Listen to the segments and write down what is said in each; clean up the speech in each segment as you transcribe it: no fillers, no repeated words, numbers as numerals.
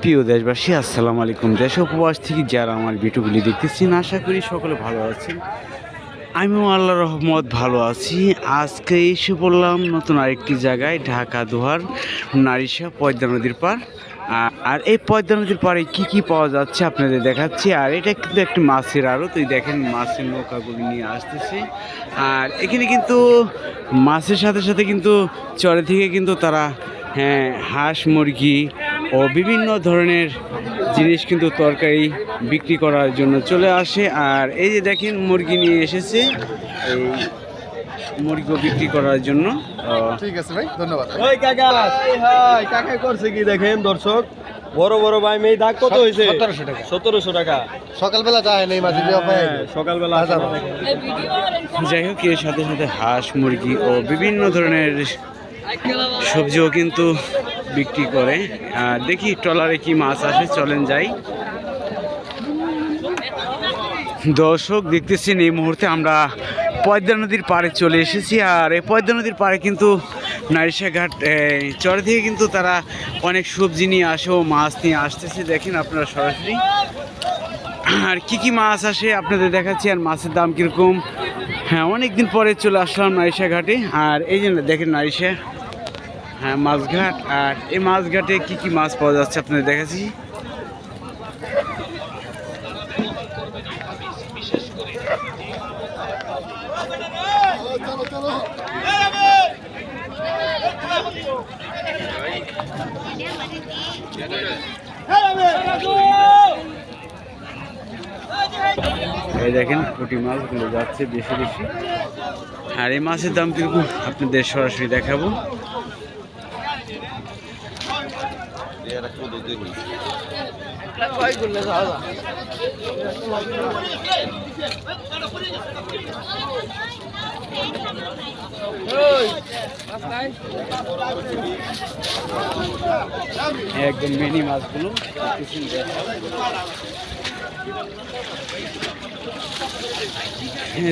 প্রিয় দেশবাসী, আসসালামু আলাইকুম। দেশ উপবাস থেকে যারা আমার ভিডিওগুলি দেখতেছেন, আশা করি সকলে ভালো আছেন। আমিও আল্লাহর রহমত ভালো আছি। আজকে এসে বললাম নতুন আরেকটি জায়গায়, ঢাকা দোহার নারিশা পদ্মা নদীর পার। আর এই পদ্মা নদীর পাড়ে কী কী পাওয়া যাচ্ছে আপনাদের দেখাচ্ছি। আর এটা কিন্তু একটি মাছের আড়ত, তুই দেখেন মাছের নৌকাগুলি নিয়ে আসতেছে। আর এখানে কিন্তু মাছের সাথে সাথে কিন্তু চরে থেকে কিন্তু তারা হাঁস মুরগি ও বিভিন্ন ধরনের জিনিস কিন্তু তরকারি বিক্রি করার জন্য চলে আসে। আর এই যে দেখেন মুরগি নিয়ে এসেছে, এই মুরগিও বিক্রি করার জন্য। ঠিক আছে ভাই, ধন্যবাদ। ওই কাকা, হাই কাকা করছে কি দেখেন দর্শক, বড় বড় ভাই মেয়ে দাগ কত হয়েছে? 1700 টাকা। 1700 টাকা। সকালবেলা যায় নেই মাঝে সকালবেলা যাই হোক, এর সাথে সাথে হাঁস মুরগি ও বিভিন্ন ধরনের সবজিও কিন্তু বিক্রি করে। দেখি ট্রলারে কি মাছ আসে, চলেন যাই। দর্শক দেখতেছেন, এই মুহূর্তে আমরা পদ্মা নদীর পাড়ে চলে এসেছি। আর এই পদ্মা নদীর পাড়ে কিন্তু নারিশা ঘাট চর থেকে কিন্তু তারা অনেক সবজি নিয়ে আসে ও মাছ নিয়ে আসতেছে, দেখেন আপনারা সরাসরি। আর কি কি মাছ আসে আপনাদের দেখাচ্ছি, আর মাছের দাম কীরকম। অনেক দিন পরে চলে আসলাম নারিশা ঘাটে। আর এই জন্য দেখেন নারিশা মাছঘাট। আর এই মাছঘাটে কি কি মাছ পাওয়া যাচ্ছে আপনাদের দেখাচ্ছি। এই দেখেন পুঁটি মাছগুলো যাচ্ছে বেশি বেশি। আর এই মাছের দাম কিরকম আপনাদের সরাসরি দেখাবো। একদম মিনি মাছগুলো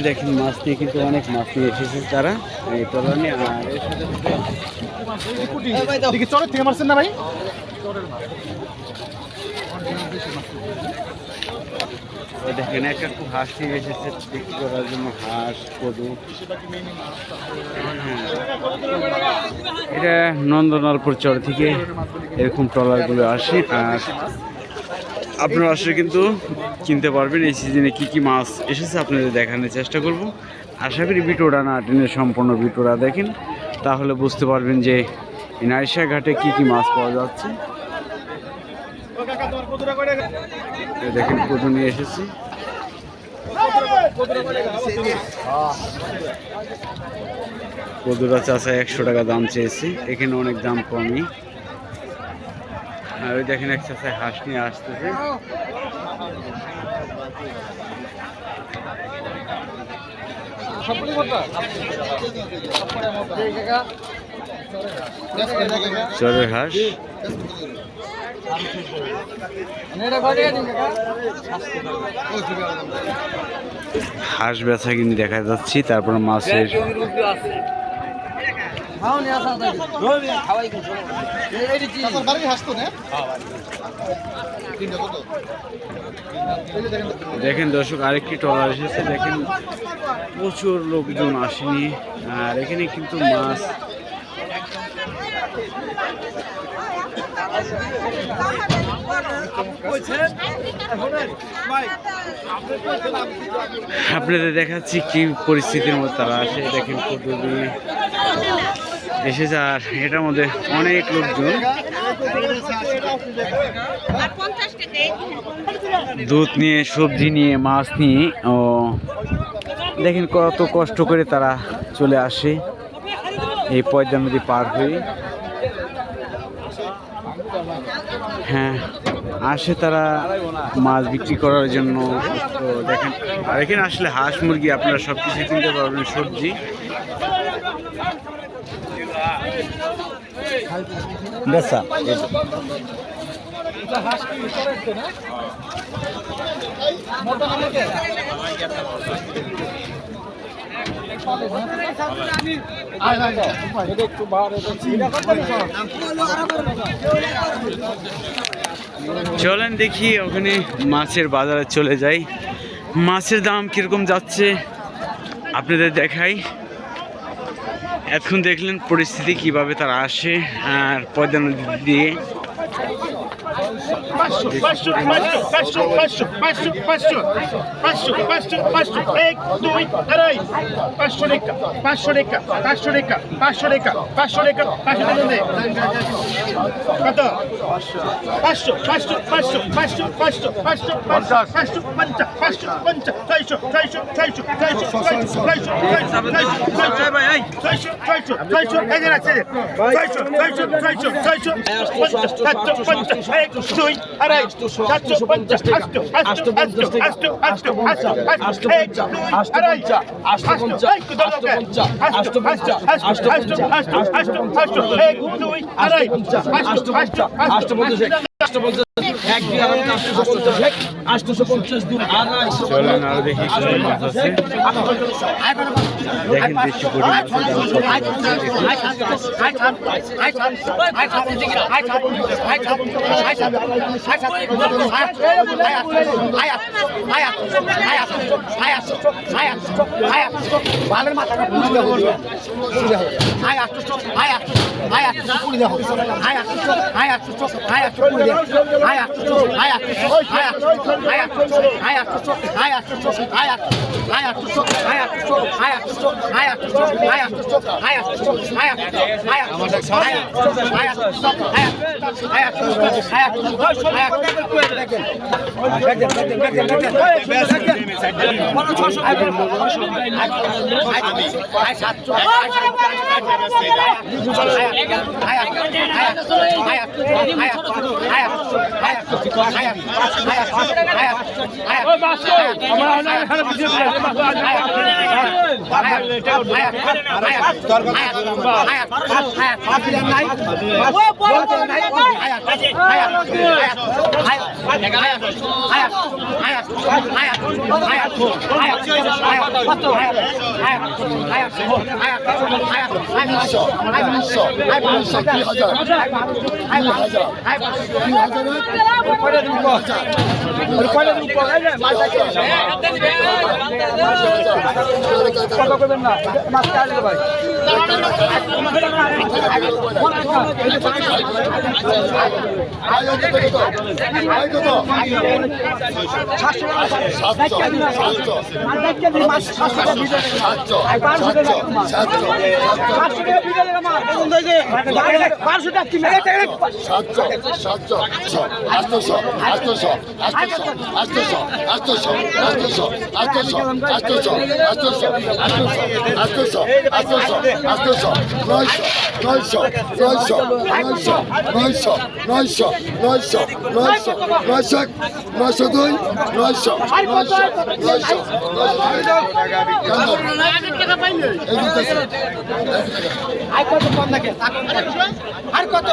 দেখেন, মাছ নিয়ে কিন্তু অনেক মাছ নিয়ে এসেছে তারা এই ট্রলার নিয়ে। আর এর সাথে চরের থেকে মারছেন না ভাই? দেখেন একটা খুব হাঁস নিয়ে এসেছে বিক্রি করার জন্য, হাঁস কদু। এটা নন্দলালপুর চর থেকে এরকম ট্রলারগুলো আসে। আর আপনারা আসলে কিন্তু কিনতে পারবেন। এই সিজনে কী কী মাছ এসেছে আপনাদের দেখানোর চেষ্টা করব। আশা করি ভিডিওটা না টেনে সম্পূর্ণ ভিডিওটা দেখেন, তাহলে বুঝতে পারবেন যে নারিশা ঘাটে কী কী মাছ পাওয়া যাচ্ছে। দেখেন কদু নিয়ে এসেছি। কদুরা চাষা 100 টাকা দাম চেয়েছে, এখানে অনেক দাম কমই। আর ওই দেখেন এক চাষায় হাঁস নিয়ে আসতেছে। চরের হাঁস, হাঁস বেচা কিনি দেখা যাচ্ছি। তারপর মাছের দেখেন দর্শক, আরেকটি ট্রলার এসেছে। দেখেন প্রচুর লোকজন আসেনি। আর এখানে কিন্তু মাছ আপনাদের দেখাচ্ছি কি পরিস্থিতির মধ্যে তারা আসে। দেখেন কদুরি এসেছে, আর এটার মধ্যে অনেক লোকজন দুধ নিয়ে, সবজি নিয়ে, মাছ নিয়ে। ও দেখেন কত কষ্ট করে তারা চলে আসে এই পদ্মা নদী পার হয়ে। আসে তারা মাছ বিক্রি করার জন্য। তো দেখেন, আর এখানে আসলে হাঁস মুরগি আপনারা সব কিছু কিনতে পারবেন, সবজি। বেচা চলেন দেখি ওখানে মাছের বাজারে চলে যাই, মাছের দাম কিরকম যাচ্ছে আপনাদের দেখাই। এখন দেখলেন পরিস্থিতি কিভাবে তারা আসে আর পদ্মা নদী দিয়ে। চলেন আরো দেখি কি মাছ আছে। দেখেন দেশি গরু আর কত